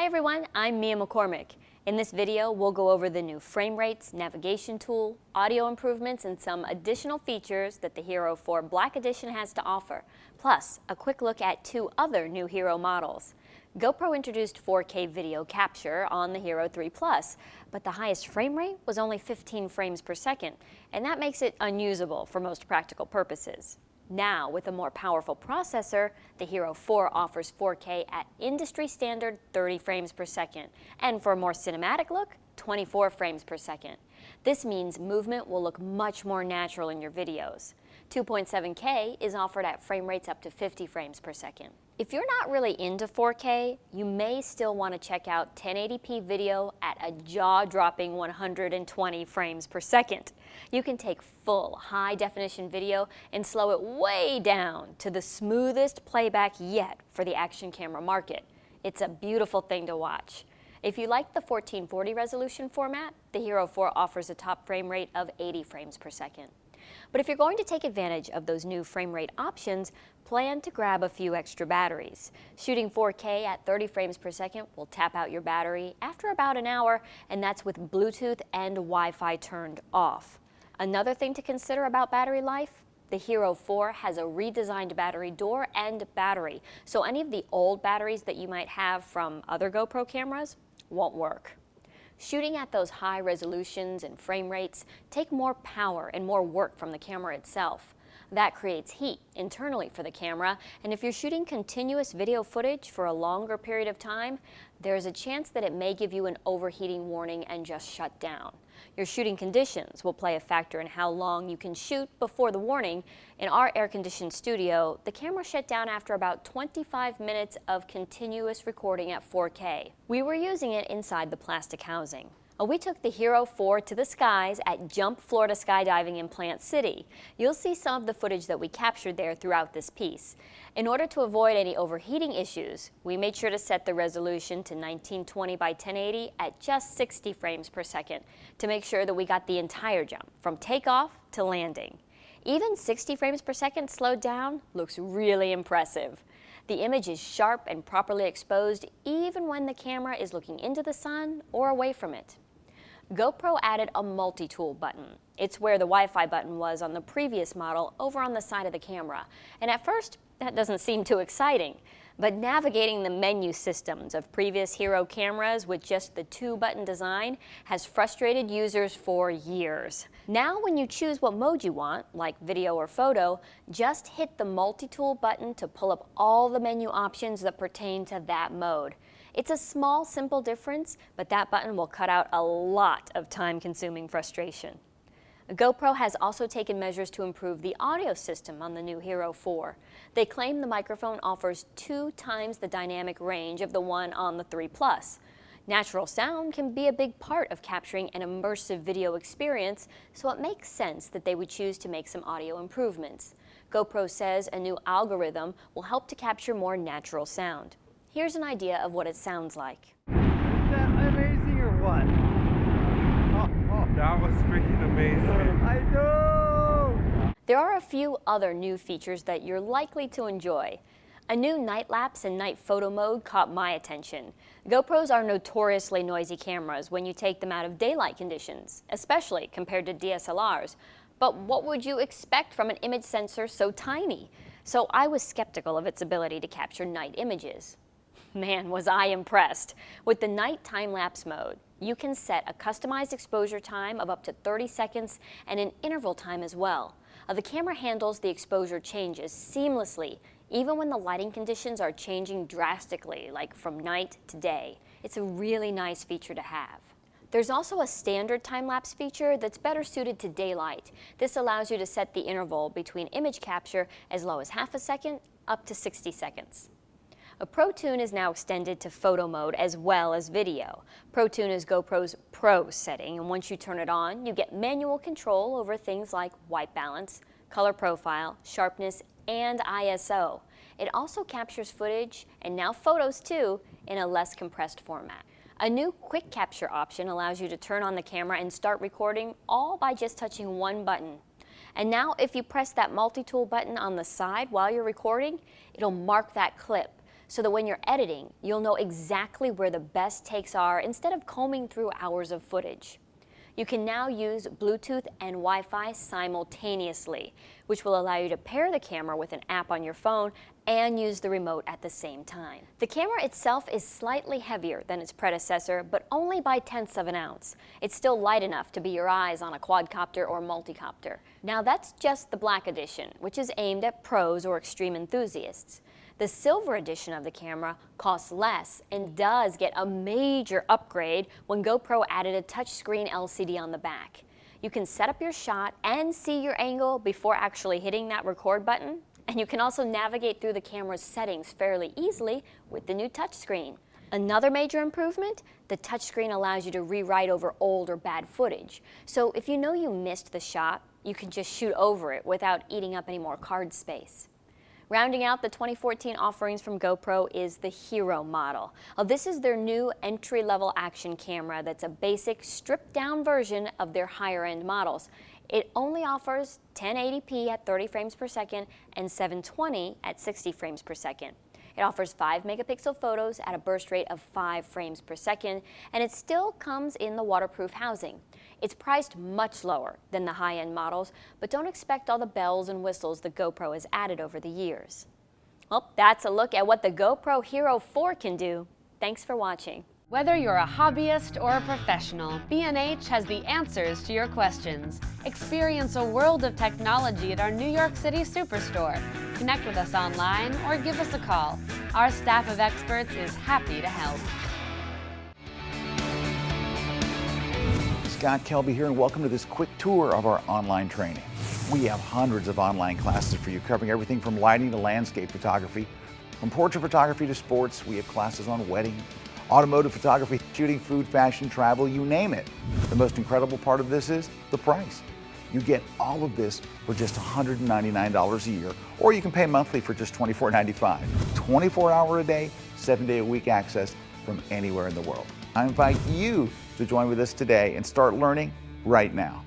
everyone, I'm Mia McCormick. In this video, we'll go over the new frame rates, navigation tool, audio improvements, and some additional features that the HERO4 Black Edition has to offer, plus a quick look at two other new Hero models. GoPro introduced 4K video capture on the HERO3 Plus, but the highest frame rate was only 15 frames per second, and that makes it unusable for most practical purposes. Now, with a more powerful processor, the HERO4 offers 4K at industry standard 30 frames per second, and for a more cinematic look, 24 frames per second. This means movement will look much more natural in your videos. 2.7K is offered at frame rates up to 50 frames per second. If you're not really into 4K, you may still want to check out 1080p video at a jaw-dropping 120 frames per second. You can take full high-definition video and slow it way down to the smoothest playback yet for the action camera market. It's a beautiful thing to watch. If you like the 1440 resolution format, the HERO4 offers a top frame rate of 80 frames per second. But if you're going to take advantage of those new frame rate options, plan to grab a few extra batteries. Shooting 4K at 30 frames per second will tap out your battery after about an hour, and that's with Bluetooth and Wi-Fi turned off. Another thing to consider about battery life, the HERO4 has a redesigned battery door and battery, so any of the old batteries that you might have from other GoPro cameras won't work. Shooting at those high resolutions and frame rates take more power and more work from the camera itself. That creates heat internally for the camera, and if you're shooting continuous video footage for a longer period of time, there's a chance that it may give you an overheating warning and just shut down. Your shooting conditions will play a factor in how long you can shoot before the warning. In our air-conditioned studio, the camera shut down after about 25 minutes of continuous recording at 4K. We were using it inside the plastic housing. We took the HERO4 to the skies at Jump Florida Skydiving in Plant City. You'll see some of the footage that we captured there throughout this piece. In order to avoid any overheating issues, we made sure to set the resolution to 1920 by 1080 at just 60 frames per second to make sure that we got the entire jump from takeoff to landing. Even 60 frames per second slowed down looks really impressive. The image is sharp and properly exposed even when the camera is looking into the sun or away from it. GoPro added a multi-tool button. It's where the Wi-Fi button was on the previous model over on the side of the camera. And at first, that doesn't seem too exciting. But navigating the menu systems of previous Hero cameras with just the two-button design has frustrated users for years. Now when you choose what mode you want, like video or photo, just hit the multi-tool button to pull up all the menu options that pertain to that mode. It's a small, simple difference, but that button will cut out a lot of time-consuming frustration. GoPro has also taken measures to improve the audio system on the new HERO4. They claim the microphone offers 2 times the dynamic range of the one on the 3 Plus. Natural sound can be a big part of capturing an immersive video experience, so it makes sense that they would choose to make some audio improvements. GoPro says a new algorithm will help to capture more natural sound. Here's an idea of what it sounds like. Is that amazing or what? That was freaking amazing. I know! There are a few other new features that you're likely to enjoy. A new night-lapse and night photo mode caught my attention. GoPros are notoriously noisy cameras when you take them out of daylight conditions, especially compared to DSLRs. But what would you expect from an image sensor so tiny? So I was skeptical of its ability to capture night images. Man, was I impressed. With the night time-lapse mode, you can set a customized exposure time of up to 30 seconds and an interval time as well. The camera handles the exposure changes seamlessly, even when the lighting conditions are changing drastically, like from night to day. It's a really nice feature to have. There's also a standard time-lapse feature that's better suited to daylight. This allows you to set the interval between image capture as low as half a second up to 60 seconds. ProTune is now extended to photo mode as well as video. ProTune is GoPro's Pro setting, and once you turn it on, you get manual control over things like white balance, color profile, sharpness, and ISO. It also captures footage, and now photos too, in a less compressed format. A new quick capture option allows you to turn on the camera and start recording all by just touching one button. And now if you press that multi-tool button on the side while you're recording, it'll mark that clip. so that when you're editing, you'll know exactly where the best takes are instead of combing through hours of footage. You can now use Bluetooth and Wi-Fi simultaneously, which will allow you to pair the camera with an app on your phone and use the remote at the same time. The camera itself is slightly heavier than its predecessor, but only by 1/10 of an ounce. It's still light enough to be your eyes on a quadcopter or multicopter. Now that's just the black edition, which is aimed at pros or extreme enthusiasts. The silver edition of the camera costs less and does get a major upgrade when GoPro added a touchscreen LCD on the back. You can set up your shot and see your angle before actually hitting that record button, and you can also navigate through the camera's settings fairly easily with the new touchscreen. Another major improvement, the touchscreen allows you to rewrite over old or bad footage. So if you know you missed the shot, you can just shoot over it without eating up any more card space. Rounding out the 2014 offerings from GoPro is the HERO model. This is their new entry-level action camera that's a basic, stripped-down version of their higher-end models. It only offers 1080p at 30 frames per second and 720 at 60 frames per second. It offers 5-megapixel photos at a burst rate of 5 frames per second, and it still comes in the waterproof housing. It's priced much lower than the high-end models, but don't expect all the bells and whistles that GoPro has added over the years. Well, that's a look at what the GoPro HERO4 can do. Thanks for watching. Whether you're a hobbyist or a professional, B&H has the answers to your questions. Experience a world of technology at our New York City Superstore. Connect with us online or give us a call. Our staff of experts is happy to help. Scott Kelby here, and welcome to this quick tour of our online training. We have hundreds of online classes for you, covering everything from lighting to landscape photography. From portrait photography to sports, we have classes on wedding, automotive photography, shooting, food, fashion, travel, you name it. The most incredible part of this is the price. You get all of this for just $199 a year, or you can pay monthly for just $24.95. 24-hour a day, 7-day a week access from anywhere in the world. I invite you to join with us today and start learning right now.